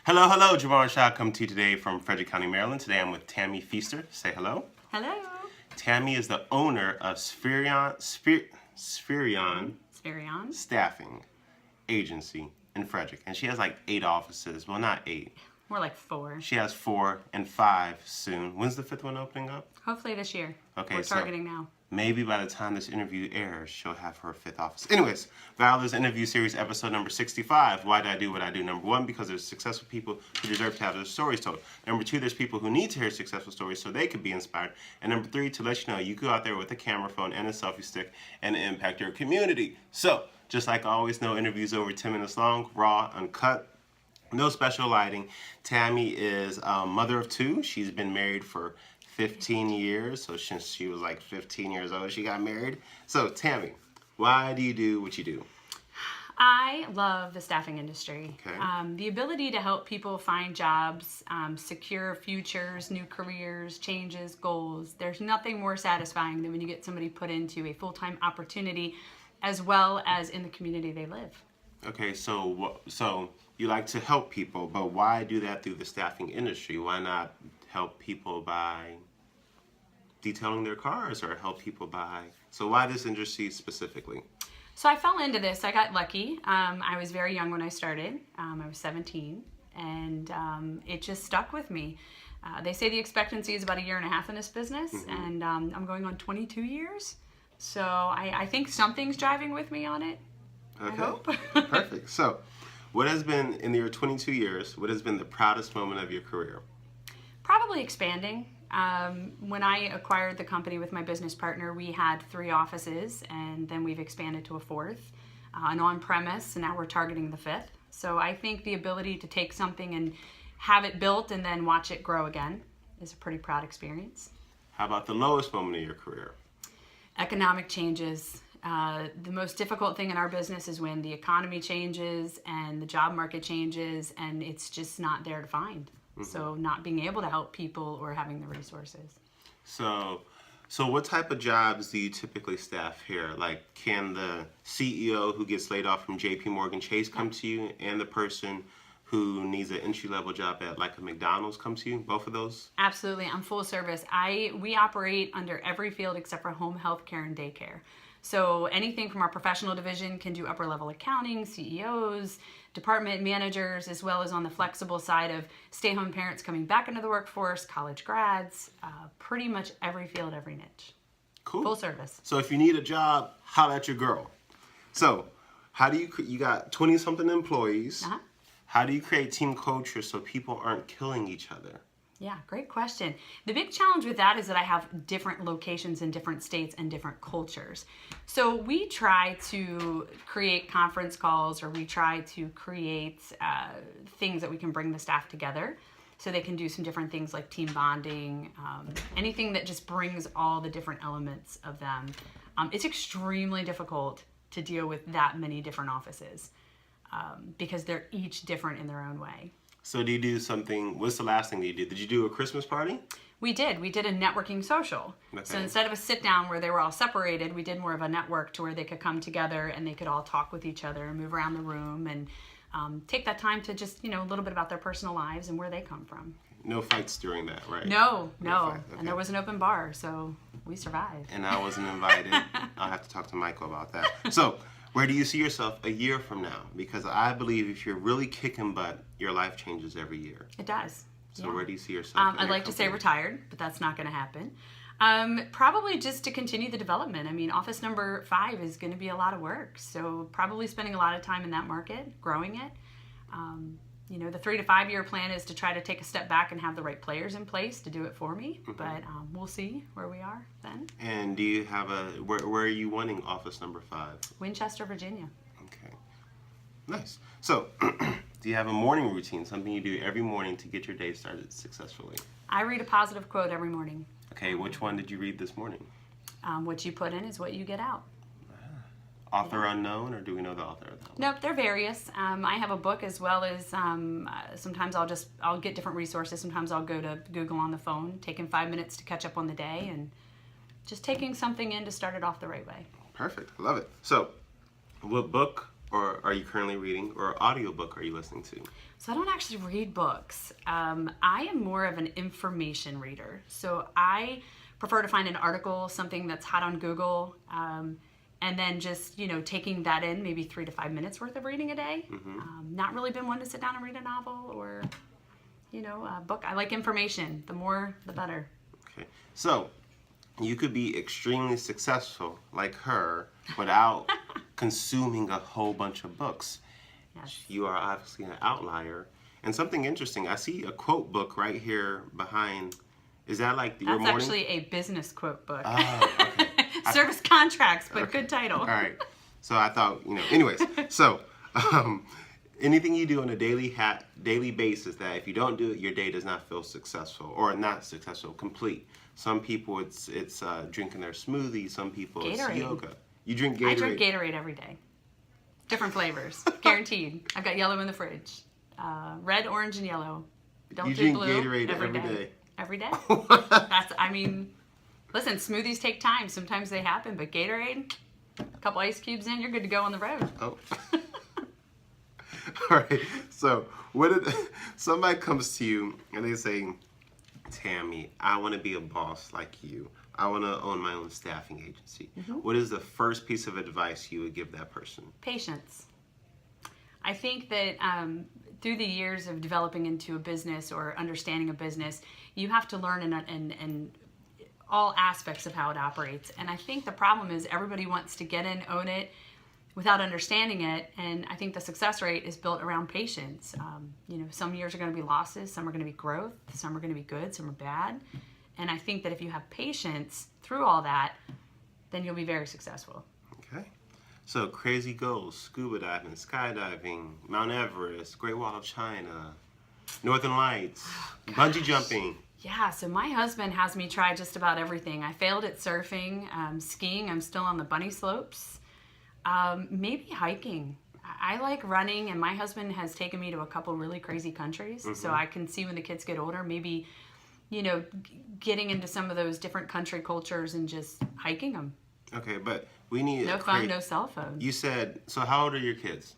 Hello, hello, Jamar Shaw coming to you today from Frederick County, Maryland. Today I'm with Tammy Feaster. Say hello. Hello. Tammy is the owner of Spherion Spherion. Staffing Agency in Frederick. And she has like 8 offices. Well, not 8. More like 4. She has 4 and 5 soon. When's the 5th one opening up? Hopefully this year. Okay, We're targeting now. Maybe by the time this interview airs, she'll have her 5th office. Anyways, ValorLives interview series episode number 65. Why do I do what I do? Number 1, because there's successful people who deserve to have their stories told. Number 2, there's people who need to hear successful stories so they could be inspired. And number 3, to let you know you go out there with a camera phone and a selfie stick and impact your community. So, just like always, no interviews over 10 minutes long, raw, uncut. No special lighting. Tammy is a mother of 2. She's been married for 15 years. So since she was like 15 years old, she got married. So Tammy, why do you do what you do? I love the staffing industry. Okay. The ability to help people find jobs, secure futures, new careers, changes, goals. There's nothing more satisfying than when you get somebody put into a full-time opportunity as well as in the community they live. Okay, so you like to help people, but why do that through the staffing industry? Why not help people by detailing their cars or help people by... So why this industry specifically? So I fell into this. I got lucky. I was very young when I started. I was 17, and it just stuck with me. They say the expectancy is about 1.5 years in this business, and I'm going on 22 years. So I think something's driving with me on it. Okay. I hope. Perfect. So, what has been, in your 22 years, what has been the proudest moment of your career? Probably expanding. When I acquired the company with my business partner, we had 3 offices, and then we've expanded to a 4th, an on-premise, and now we're targeting the 5th. So I think the ability to take something and have it built and then watch it grow again is a pretty proud experience. How about the lowest moment of your career? Economic changes. The most difficult thing in our business is when the economy changes and the job market changes and it's just not there to find. So not being able to help people or having the resources. So what type of jobs do you typically staff here? Like, can the CEO who gets laid off from JP Morgan Chase come to you, and the person who needs an entry-level job at like a McDonald's come to you? Both of those? Absolutely. I'm full service. We operate under every field except for home health care and daycare. So anything from our professional division can do upper level accounting, CEOs, department managers, as well as on the flexible side of stay-home parents coming back into the workforce, college grads, pretty much every field, every niche. Cool. Full service. So if you need a job, holla at your girl. So how do you got 20-something employees. How do you create team culture so people aren't killing each other? Yeah, great question. The big challenge with that is that I have different locations in different states and different cultures. So we try to create conference calls, or we try to create things that we can bring the staff together so they can do some different things like team bonding, anything that just brings all the different elements of them. It's extremely difficult to deal with that many different offices because they're each different in their own way. So do you do something, what's the last thing that you did? Did you do a Christmas party? We did a networking social. Okay. So instead of a sit down where they were all separated, we did more of a network to where they could come together and they could all talk with each other and move around the room and take that time to just, a little bit about their personal lives and where they come from. No fights during that, right? No. Okay. And there was an open bar, so we survived. And I wasn't invited. I'll have to talk to Michael about that. So, where do you see yourself a year from now? Because I believe if you're really kicking butt, your life changes every year. It does. So yeah. Where do you see yourself? I'd like to say retired, but that's not going to happen. Probably just to continue the development. I mean, office number 5 is going to be a lot of work. So probably spending a lot of time in that market, growing it. The 3 to 5 year plan is to try to take a step back and have the right players in place to do it for me. But we'll see where we are then. And do you have where are you wanting office number 5? Winchester, Virginia. Okay. Nice. So, do you have a morning routine, something you do every morning to get your day started successfully? I read a positive quote every morning. Okay, which one did you read this morning? What you put in is what you get out. Author unknown, or do we know the author of that one? Nope, they're various. I have a book as well as sometimes I'll get different resources. Sometimes I'll go to Google on the phone, taking 5 minutes to catch up on the day and just taking something in to start it off the right way. Perfect. I love it. So, what book or are you currently reading, or audiobook are you listening to? So I don't actually read books. I am more of an information reader. So I prefer to find an article, something that's hot on Google, and then just, taking that in, maybe 3 to 5 minutes worth of reading a day. Not really been one to sit down and read a novel or, a book. I like information. The more, the better. Okay. So you could be extremely successful like her without consuming a whole bunch of books. Yes. You are obviously an outlier. And something interesting, I see a quote book right here behind. Is that like your morning? That's actually a business quote book. Oh, okay. Service contracts, but Okay. good title. All right. So I thought, anyways. So anything you do on a daily basis that if you don't do it, your day does not feel successful, or not successful, complete. Some people it's drinking their smoothie. Some people Gatorade. it's yoga. You drink Gatorade. I drink Gatorade every day. Different flavors, guaranteed. I've got yellow in the fridge. Red, orange, and yellow. Don't You do drink blue. Gatorade every day. Every day. Listen, smoothies take time. Sometimes they happen, but Gatorade, a couple ice cubes in, you're good to go on the road. Oh. All right. So somebody comes to you and they say, Tammy, I want to be a boss like you. I want to own my own staffing agency. What is the first piece of advice you would give that person? Patience. I think that through the years of developing into a business or understanding a business, you have to learn and all aspects of how it operates. And I think the problem is everybody wants to get in, own it, without understanding it. And I think the success rate is built around patience. Some years are going to be losses, some are going to be growth, some are going to be good, some are bad. And I think that if you have patience through all that, then you'll be very successful. Okay. So crazy goals: scuba diving, skydiving, Mount Everest, Great Wall of China, Northern Lights, bungee jumping. Yeah, so my husband has me try just about everything. I failed at surfing, skiing, I'm still on the bunny slopes. Maybe hiking. I like running, and my husband has taken me to a couple really crazy countries. So I can see when the kids get older, maybe, getting into some of those different country cultures and just hiking them. Okay, but we need No phone, no cell phone. You said, so how old are your kids?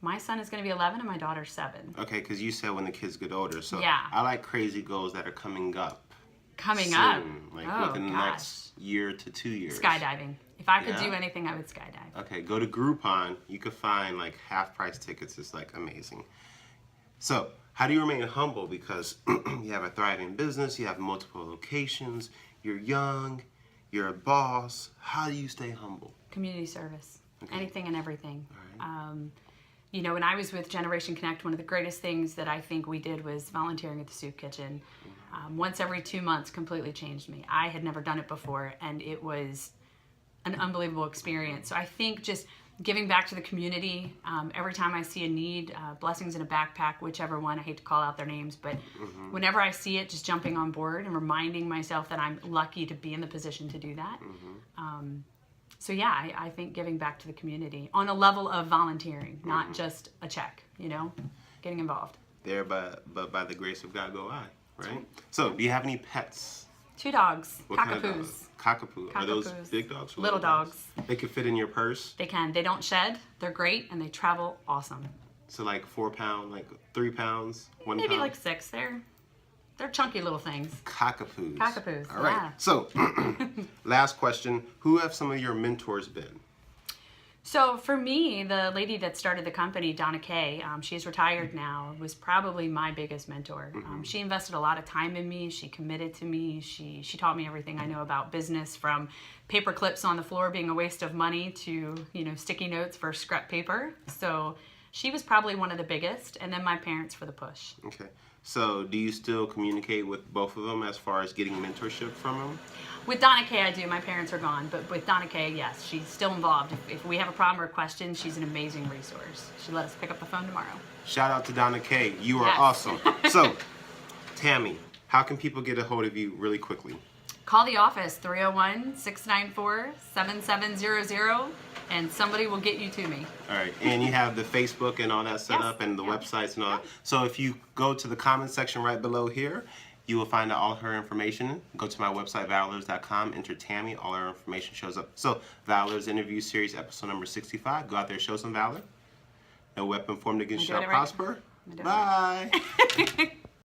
My son is going to be 11 and my daughter's 7. Okay, because you said when the kids get older. So Yeah. I like crazy goals that are coming up. Coming soon, up. Like Oh, within the gosh. next year to 2 years. Skydiving. If I could Yeah? do anything, I would skydive. Okay, go to Groupon. You could find like half price tickets. It's like amazing. So, how do you remain humble? Because you have a thriving business, you have multiple locations, you're young, you're a boss. How do you stay humble? Community service. Okay. Anything and everything. All right. When I was with Generation Connect, one of the greatest things that I think we did was volunteering at the soup kitchen. Once every 2 months completely changed me. I had never done it before, and it was an unbelievable experience. So I think just giving back to the community, every time I see a need, blessings in a backpack, whichever one, I hate to call out their names, but whenever I see it, just jumping on board and reminding myself that I'm lucky to be in the position to do that. So yeah, I think giving back to the community on a level of volunteering, not just a check, getting involved. But by the grace of God go I, right? So, do you have any pets? 2 dogs, What kind of cockapoos. dogs? Cockapoo. Are those Cockapoos. big dogs? or Little dogs. They can fit in your purse. They can. They don't shed. They're great, and they travel awesome. So like 4 pounds, like 3 pounds, 1 Maybe pound. like 6. They're chunky little things. Cockapoos. Cockapoos, All right. yeah. So, last question: who have some of your mentors been? So for me, the lady that started the company, Donna Kay, she's retired now, was probably my biggest mentor. She invested a lot of time in me. She committed to me. She taught me everything I know about business, from paper clips on the floor being a waste of money to, sticky notes for scrap paper. So she was probably one of the biggest, and then my parents for the push. Okay. So, do you still communicate with both of them as far as getting mentorship from them? With Donna Kay, I do. My parents are gone, but with Donna Kay, yes, she's still involved. If we have a problem or a question, she's an amazing resource. She let us pick up the phone tomorrow. Shout out to Donna Kay. You are Yes. awesome. So, Tammy, how can people get a hold of you really quickly? Call the office, 301-694-7700, and somebody will get you to me. All right, and you have the Facebook and all that set Yes. up, and the Yeah. websites and all Yeah. that. So if you go to the comment section right below here, you will find all her information. Go to my website, ValorLives.com, enter Tammy, all her information shows up. So, Valor's interview series, episode number 65. Go out there, show some valor. No weapon formed against you Am I shall doing it right? prosper. Am I doing it right? Bye.